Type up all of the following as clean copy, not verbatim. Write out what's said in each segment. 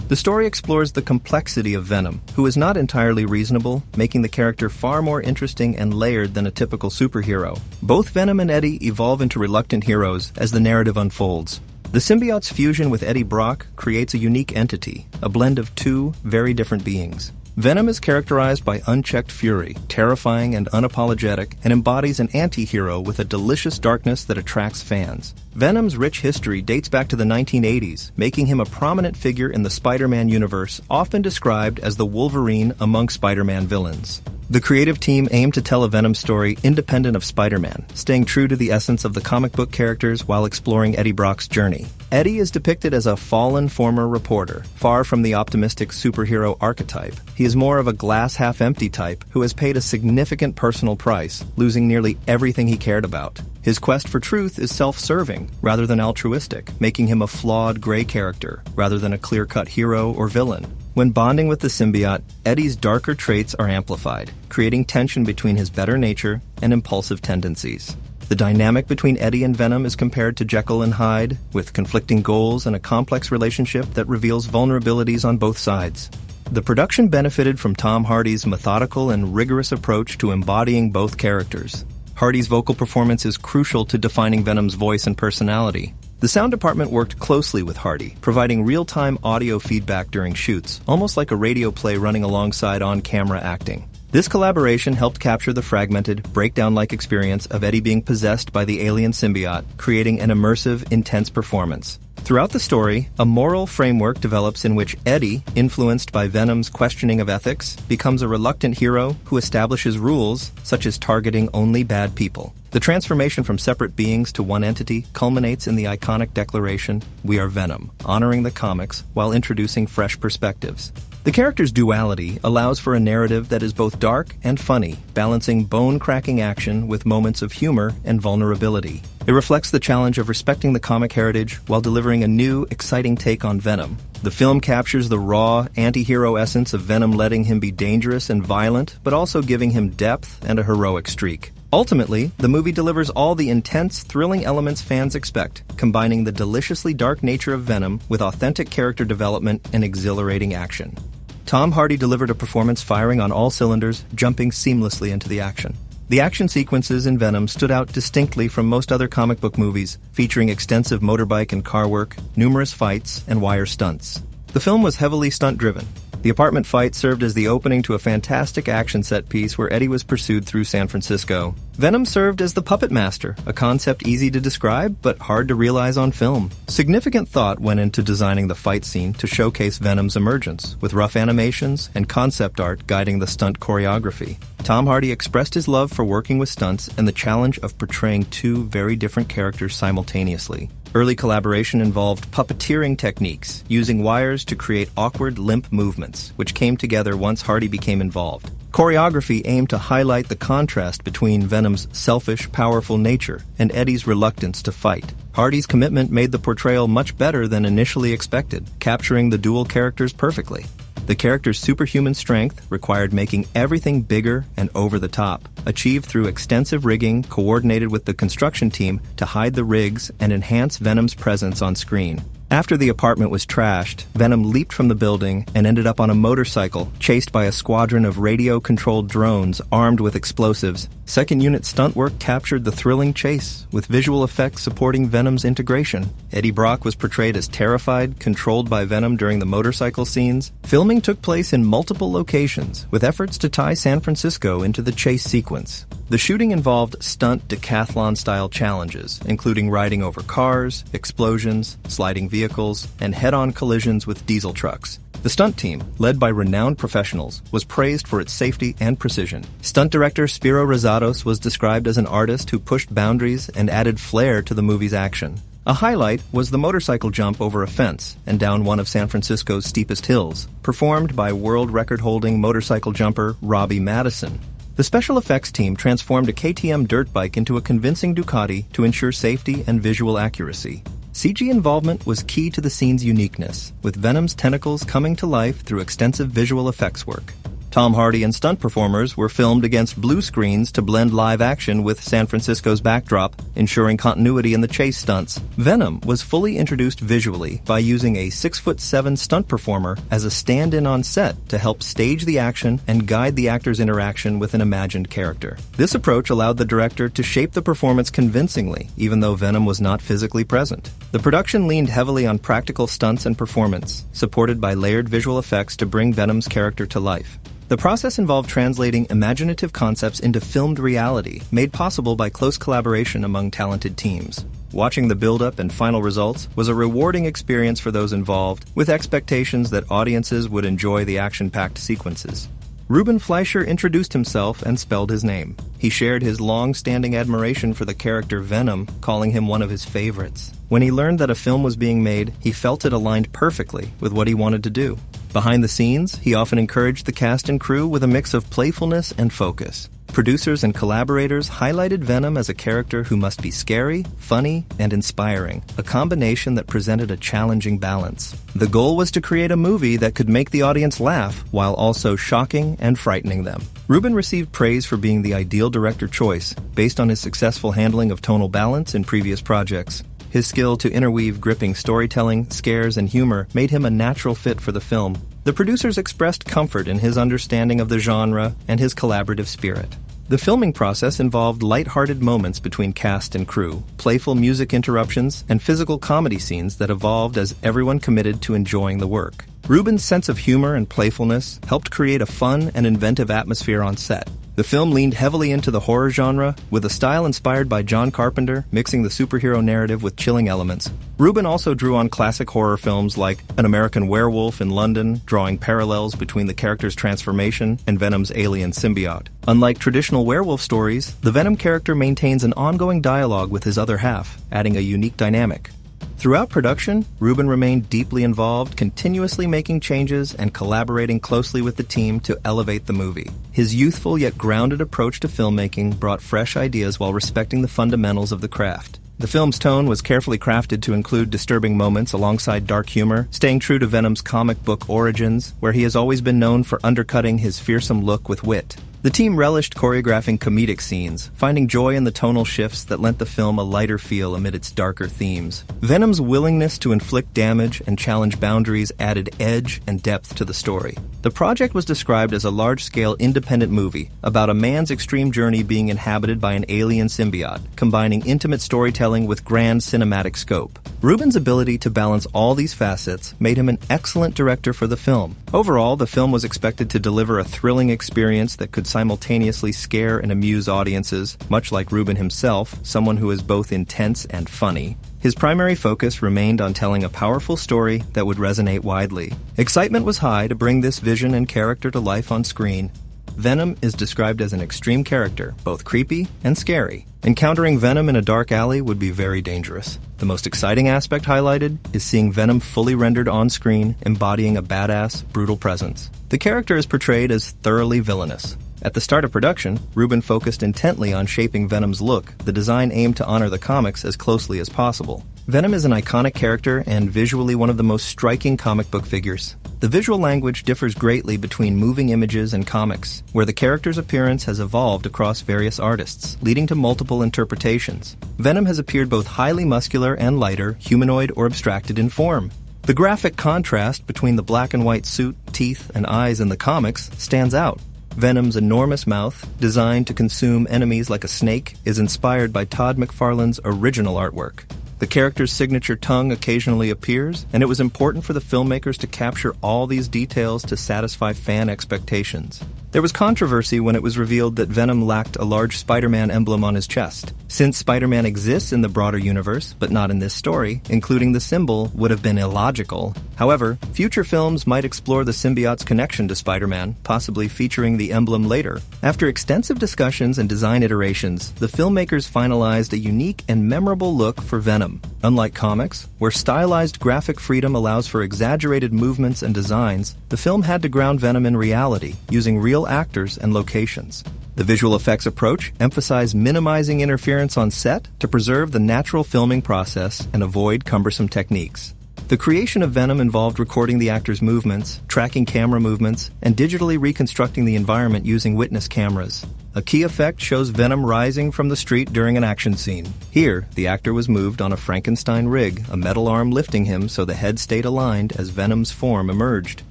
The story explores the complexity of Venom, who is not entirely reasonable, making the character far more interesting and layered than a typical superhero. Both Venom and Eddie evolve into reluctant heroes as the narrative unfolds. The symbiote's fusion with Eddie Brock creates a unique entity, a blend of two very different beings. Venom is characterized by unchecked fury, terrifying and unapologetic, and embodies an anti-hero with a delicious darkness that attracts fans. Venom's rich history dates back to the 1980s, making him a prominent figure in the Spider-Man universe, often described as the Wolverine among Spider-Man villains. The creative team aimed to tell a Venom story independent of Spider-Man, staying true to the essence of the comic book characters while exploring Eddie Brock's journey. Eddie is depicted as a fallen former reporter, far from the optimistic superhero archetype. He is more of a glass-half-empty type who has paid a significant personal price, losing nearly everything he cared about. His quest for truth is self-serving, rather than altruistic, making him a flawed gray character, rather than a clear-cut hero or villain. When bonding with the symbiote, Eddie's darker traits are amplified, creating tension between his better nature and impulsive tendencies. The dynamic between Eddie and Venom is compared to Jekyll and Hyde, with conflicting goals and a complex relationship that reveals vulnerabilities on both sides. The production benefited from Tom Hardy's methodical and rigorous approach to embodying both characters. Hardy's vocal performance is crucial to defining Venom's voice and personality. The sound department worked closely with Hardy, providing real-time audio feedback during shoots, almost like a radio play running alongside on-camera acting. This collaboration helped capture the fragmented, breakdown-like experience of Eddie being possessed by the alien symbiote, creating an immersive, intense performance. Throughout the story, a moral framework develops in which Eddie, influenced by Venom's questioning of ethics, becomes a reluctant hero who establishes rules, such as targeting only bad people. The transformation from separate beings to one entity culminates in the iconic declaration, "We are Venom," honoring the comics while introducing fresh perspectives. The character's duality allows for a narrative that is both dark and funny, balancing bone-cracking action with moments of humor and vulnerability. It reflects the challenge of respecting the comic heritage while delivering a new, exciting take on Venom. The film captures the raw, anti-hero essence of Venom, letting him be dangerous and violent, but also giving him depth and a heroic streak. Ultimately, the movie delivers all the intense, thrilling elements fans expect, combining the deliciously dark nature of Venom with authentic character development and exhilarating action. Tom Hardy delivered a performance firing on all cylinders, jumping seamlessly into the action. The action sequences in Venom stood out distinctly from most other comic book movies, featuring extensive motorbike and car work, numerous fights, and wire stunts. The film was heavily stunt-driven. The apartment fight served as the opening to a fantastic action set piece where Eddie was pursued through San Francisco. Venom served as the puppet master, a concept easy to describe but hard to realize on film. Significant thought went into designing the fight scene to showcase Venom's emergence, with rough animations and concept art guiding the stunt choreography. Tom Hardy expressed his love for working with stunts and the challenge of portraying two very different characters simultaneously. Early collaboration involved puppeteering techniques, using wires to create awkward, limp movements, which came together once Hardy became involved. Choreography aimed to highlight the contrast between Venom's selfish, powerful nature and Eddie's reluctance to fight. Hardy's commitment made the portrayal much better than initially expected, capturing the dual characters perfectly. The character's superhuman strength required making everything bigger and over the top, achieved through extensive rigging coordinated with the construction team to hide the rigs and enhance Venom's presence on screen. After the apartment was trashed, Venom leaped from the building and ended up on a motorcycle, chased by a squadron of radio-controlled drones armed with explosives. Second unit stunt work captured the thrilling chase, with visual effects supporting Venom's integration. Eddie Brock was portrayed as terrified, controlled by Venom during the motorcycle scenes. Filming took place in multiple locations, with efforts to tie San Francisco into the chase sequence. The shooting involved stunt decathlon-style challenges, including riding over cars, explosions, sliding vehicles, and head-on collisions with diesel trucks. The stunt team, led by renowned professionals, was praised for its safety and precision. Stunt director Spiro Rosatos was described as an artist who pushed boundaries and added flair to the movie's action. A highlight was the motorcycle jump over a fence and down one of San Francisco's steepest hills, performed by world record-holding motorcycle jumper Robbie Madison. The special effects team transformed a KTM dirt bike into a convincing Ducati to ensure safety and visual accuracy. CG involvement was key to the scene's uniqueness, with Venom's tentacles coming to life through extensive visual effects work. Tom Hardy and stunt performers were filmed against blue screens to blend live action with San Francisco's backdrop, ensuring continuity in the chase stunts. Venom was fully introduced visually by using a 6'7" stunt performer as a stand-in on set to help stage the action and guide the actor's interaction with an imagined character. This approach allowed the director to shape the performance convincingly, even though Venom was not physically present. The production leaned heavily on practical stunts and performance, supported by layered visual effects to bring Venom's character to life. The process involved translating imaginative concepts into filmed reality, made possible by close collaboration among talented teams. Watching the build-up and final results was a rewarding experience for those involved, with expectations that audiences would enjoy the action-packed sequences. Ruben Fleischer introduced himself and spelled his name. He shared his long-standing admiration for the character Venom, calling him one of his favorites. When he learned that a film was being made, he felt it aligned perfectly with what he wanted to do. Behind the scenes, he often encouraged the cast and crew with a mix of playfulness and focus. Producers and collaborators highlighted Venom as a character who must be scary, funny, and inspiring, a combination that presented a challenging balance. The goal was to create a movie that could make the audience laugh while also shocking and frightening them. Ruben received praise for being the ideal director choice, based on his successful handling of tonal balance in previous projects. His skill to interweave gripping storytelling, scares, and humor made him a natural fit for the film. The producers expressed comfort in his understanding of the genre and his collaborative spirit. The filming process involved light-hearted moments between cast and crew, playful music interruptions, and physical comedy scenes that evolved as everyone committed to enjoying the work. Ruben's sense of humor and playfulness helped create a fun and inventive atmosphere on set. The film leaned heavily into the horror genre, with a style inspired by John Carpenter, mixing the superhero narrative with chilling elements. Ruben also drew on classic horror films like An American Werewolf in London, drawing parallels between the character's transformation and Venom's alien symbiote. Unlike traditional werewolf stories, the Venom character maintains an ongoing dialogue with his other half, adding a unique dynamic. Throughout production, Ruben remained deeply involved, continuously making changes and collaborating closely with the team to elevate the movie. His youthful yet grounded approach to filmmaking brought fresh ideas while respecting the fundamentals of the craft. The film's tone was carefully crafted to include disturbing moments alongside dark humor, staying true to Venom's comic book origins, where he has always been known for undercutting his fearsome look with wit. The team relished choreographing comedic scenes, finding joy in the tonal shifts that lent the film a lighter feel amid its darker themes. Venom's willingness to inflict damage and challenge boundaries added edge and depth to the story. The project was described as a large-scale independent movie about a man's extreme journey being inhabited by an alien symbiote, combining intimate storytelling with grand cinematic scope. Ruben's ability to balance all these facets made him an excellent director for the film. Overall, the film was expected to deliver a thrilling experience that could simultaneously scare and amuse audiences, much like Ruben himself, someone who is both intense and funny. His primary focus remained on telling a powerful story that would resonate widely. Excitement was high to bring this vision and character to life on screen. Venom is described as an extreme character, both creepy and scary. Encountering Venom in a dark alley would be very dangerous. The most exciting aspect highlighted is seeing Venom fully rendered on screen, embodying a badass, brutal presence. The character is portrayed as thoroughly villainous. At the start of production, Ruben focused intently on shaping Venom's look. The design aimed to honor the comics as closely as possible. Venom is an iconic character and visually one of the most striking comic book figures. The visual language differs greatly between moving images and comics, where the character's appearance has evolved across various artists, leading to multiple interpretations. Venom has appeared both highly muscular and lighter, humanoid or abstracted in form. The graphic contrast between the black and white suit, teeth, and eyes in the comics stands out. Venom's enormous mouth, designed to consume enemies like a snake, is inspired by Todd McFarlane's original artwork. The character's signature tongue occasionally appears, and it was important for the filmmakers to capture all these details to satisfy fan expectations. There was controversy when it was revealed that Venom lacked a large Spider-Man emblem on his chest. Since Spider-Man exists in the broader universe, but not in this story, including the symbol would have been illogical. However, future films might explore the symbiote's connection to Spider-Man, possibly featuring the emblem later. After extensive discussions and design iterations, the filmmakers finalized a unique and memorable look for Venom. Unlike comics, where stylized graphic freedom allows for exaggerated movements and designs, the film had to ground Venom in reality, using real actors and locations. The visual effects approach emphasized minimizing interference on set to preserve the natural filming process and avoid cumbersome techniques. The creation of Venom involved recording the actor's movements, tracking camera movements, and digitally reconstructing the environment using witness cameras. A key effect shows Venom rising from the street during an action scene. Here, the actor was moved on a Frankenstein rig, a metal arm lifting him so the head stayed aligned as Venom's form emerged.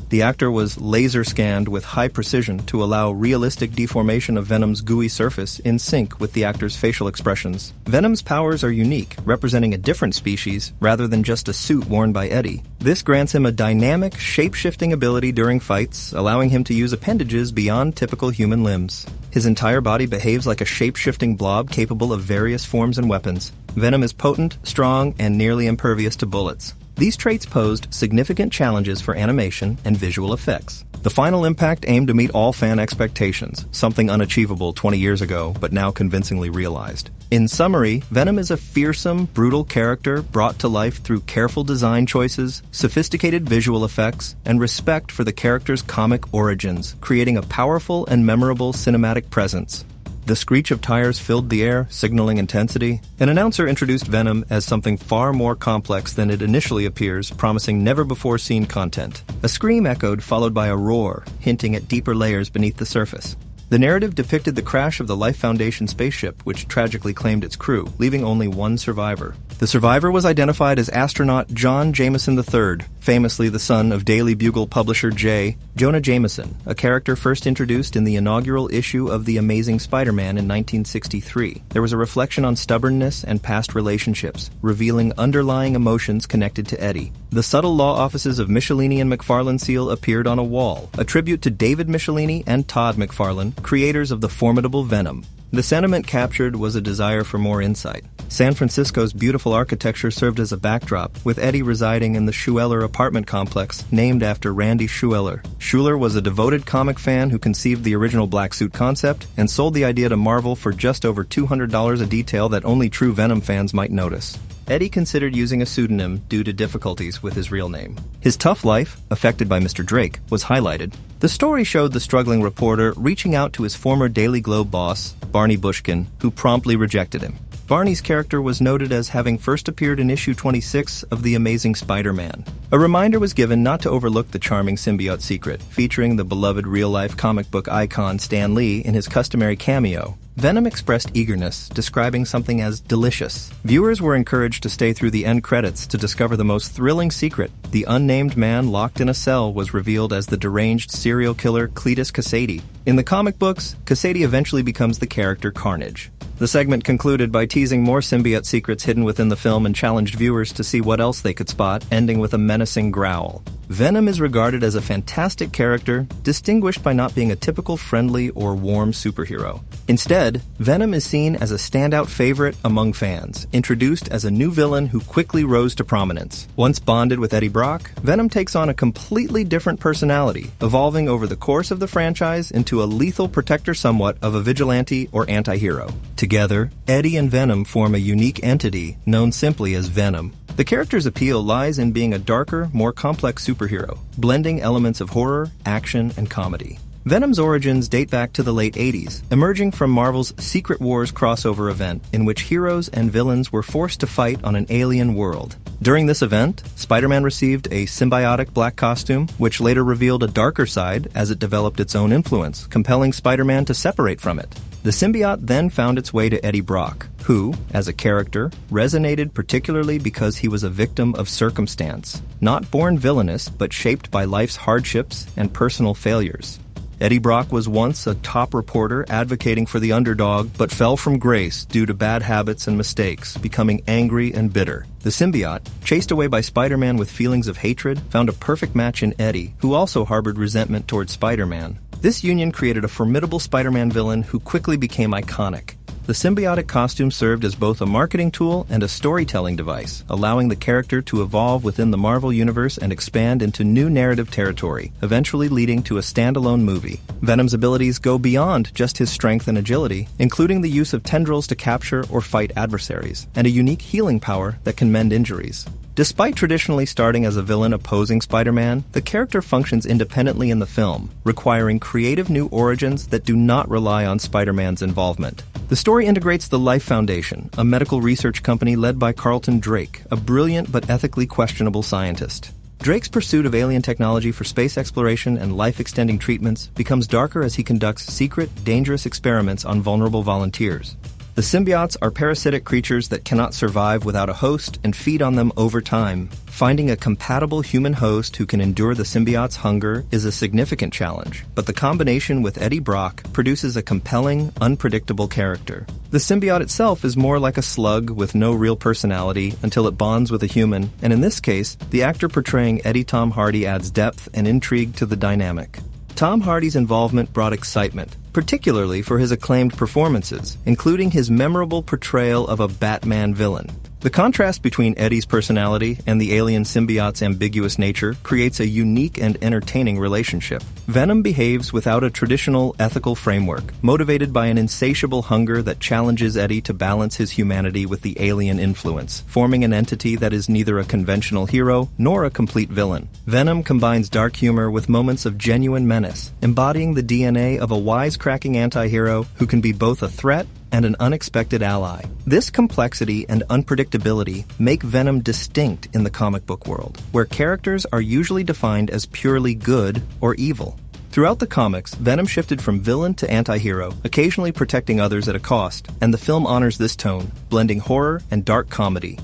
The actor was laser scanned with high precision to allow realistic deformation of Venom's gooey surface in sync with the actor's facial expressions. Venom's powers are unique, representing a different species rather than just a suit worn by Eddie. This grants him a dynamic, shape-shifting ability during fights, allowing him to use appendages beyond typical human limbs. His entire body behaves like a shape-shifting blob capable of various forms and weapons. Venom is potent, strong, and nearly impervious to bullets. These traits posed significant challenges for animation and visual effects. The final impact aimed to meet all fan expectations, something unachievable 20 years ago, but now convincingly realized. In summary, Venom is a fearsome, brutal character brought to life through careful design choices, sophisticated visual effects, and respect for the character's comic origins, creating a powerful and memorable cinematic presence. The screech of tires filled the air, signaling intensity. An announcer introduced Venom as something far more complex than it initially appears, promising never-before-seen content. A scream echoed, followed by a roar, hinting at deeper layers beneath the surface. The narrative depicted the crash of the Life Foundation spaceship, which tragically claimed its crew, leaving only one survivor. The survivor was identified as astronaut John Jameson III, famously the son of Daily Bugle publisher J. Jonah Jameson, a character first introduced in the inaugural issue of The Amazing Spider-Man in 1963. There was a reflection on stubbornness and past relationships, revealing underlying emotions connected to Eddie. The subtle law offices of Michelini and McFarlane seal appeared on a wall, a tribute to David Michelini and Todd McFarlane, creators of the formidable Venom. The sentiment captured was a desire for more insight. San Francisco's beautiful architecture served as a backdrop, with Eddie residing in the Schueller apartment complex, named after Randy Schueller. Schueller was a devoted comic fan who conceived the original black suit concept and sold the idea to Marvel for just over $200 a detail that only true Venom fans might notice. Eddie considered using a pseudonym due to difficulties with his real name. His tough life, affected by Mr. Drake, was highlighted. The story showed the struggling reporter reaching out to his former Daily Globe boss, Barney Bushkin, who promptly rejected him. Barney's character was noted as having first appeared in issue 26 of The Amazing Spider-Man. A reminder was given not to overlook the charming symbiote secret, featuring the beloved real-life comic book icon Stan Lee in his customary cameo. Venom expressed eagerness, describing something as delicious. Viewers were encouraged to stay through the end credits to discover the most thrilling secret. The unnamed man locked in a cell was revealed as the deranged serial killer Cletus Kasady. In the comic books, Kasady eventually becomes the character Carnage. The segment concluded by teasing more symbiote secrets hidden within the film and challenged viewers to see what else they could spot, ending with a menacing growl. Venom is regarded as a fantastic character, distinguished by not being a typical friendly or warm superhero. Instead, Venom is seen as a standout favorite among fans, introduced as a new villain who quickly rose to prominence. Once bonded with Eddie Brock, Venom takes on a completely different personality, evolving over the course of the franchise into a lethal protector somewhat of a vigilante or anti-hero. Together, Eddie and Venom form a unique entity known simply as Venom. The character's appeal lies in being a darker, more complex superhero, blending elements of horror, action, and comedy. Venom's origins date back to the late 80s, emerging from Marvel's Secret Wars crossover event, in which heroes and villains were forced to fight on an alien world. During this event, Spider-Man received a symbiotic black costume, which later revealed a darker side as it developed its own influence, compelling Spider-Man to separate from it. The symbiote then found its way to Eddie Brock, who, as a character, resonated particularly because he was a victim of circumstance, not born villainous but shaped by life's hardships and personal failures. Eddie Brock was once a top reporter advocating for the underdog, but fell from grace due to bad habits and mistakes, becoming angry and bitter. The symbiote, chased away by Spider-Man with feelings of hatred, found a perfect match in Eddie, who also harbored resentment towards Spider-Man. This union created a formidable Spider-Man villain who quickly became iconic. The symbiotic costume served as both a marketing tool and a storytelling device, allowing the character to evolve within the Marvel Universe and expand into new narrative territory, eventually leading to a standalone movie. Venom's abilities go beyond just his strength and agility, including the use of tendrils to capture or fight adversaries, and a unique healing power that can mend injuries. Despite traditionally starting as a villain opposing Spider-Man, the character functions independently in the film, requiring creative new origins that do not rely on Spider-Man's involvement. The story integrates the Life Foundation, a medical research company led by Carlton Drake, a brilliant but ethically questionable scientist. Drake's pursuit of alien technology for space exploration and life-extending treatments becomes darker as he conducts secret, dangerous experiments on vulnerable volunteers. The symbiotes are parasitic creatures that cannot survive without a host and feed on them over time. Finding a compatible human host who can endure the symbiote's hunger is a significant challenge, but the combination with Eddie Brock produces a compelling, unpredictable character. The symbiote itself is more like a slug with no real personality until it bonds with a human, and in this case, the actor portraying Eddie Tom Hardy adds depth and intrigue to the dynamic. Tom Hardy's involvement brought excitement, particularly for his acclaimed performances, including his memorable portrayal of a Batman villain. The contrast between Eddie's personality and the alien symbiote's ambiguous nature creates a unique and entertaining relationship. Venom behaves without a traditional ethical framework, motivated by an insatiable hunger that challenges Eddie to balance his humanity with the alien influence, forming an entity that is neither a conventional hero nor a complete villain. Venom combines dark humor with moments of genuine menace, embodying the DNA of a wisecracking anti-hero who can be both a threat and an unexpected ally. This complexity and unpredictability make Venom distinct in the comic book world, where characters are usually defined as purely good or evil. Throughout the comics, Venom shifted from villain to anti-hero, occasionally protecting others at a cost, and the film honors this tone, blending horror and dark comedy.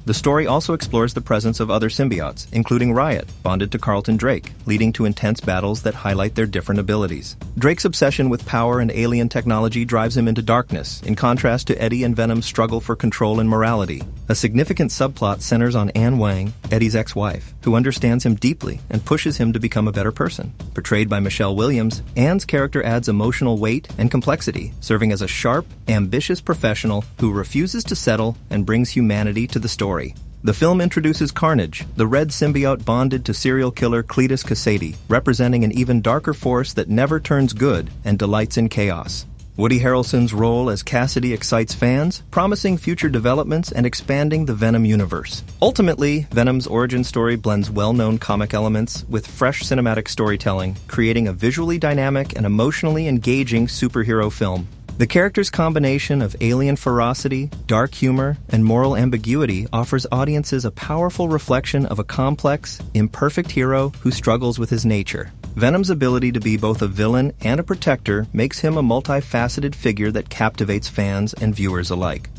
The story also explores the presence of other symbiotes, including Riot, bonded to Carlton Drake, leading to intense battles that highlight their different abilities. Drake's obsession with power and alien technology drives him into darkness, in contrast to Eddie and Venom's struggle for control and morality. A significant subplot centers on Anne Wang, Eddie's ex-wife, who understands him deeply and pushes him to become a better person. Portrayed by Michelle Williams, Anne's character adds emotional weight and complexity, serving as a sharp, ambitious professional who refuses to settle and brings humanity to the story. The film introduces Carnage, the red symbiote bonded to serial killer Cletus Kasady, representing an even darker force that never turns good and delights in chaos. Woody Harrelson's role as Cassidy excites fans, promising future developments and expanding the Venom universe. Ultimately, Venom's origin story blends well-known comic elements with fresh cinematic storytelling, creating a visually dynamic and emotionally engaging superhero film. The character's combination of alien ferocity, dark humor, and moral ambiguity offers audiences a powerful reflection of a complex, imperfect hero who struggles with his nature. Venom's ability to be both a villain and a protector makes him a multifaceted figure that captivates fans and viewers alike.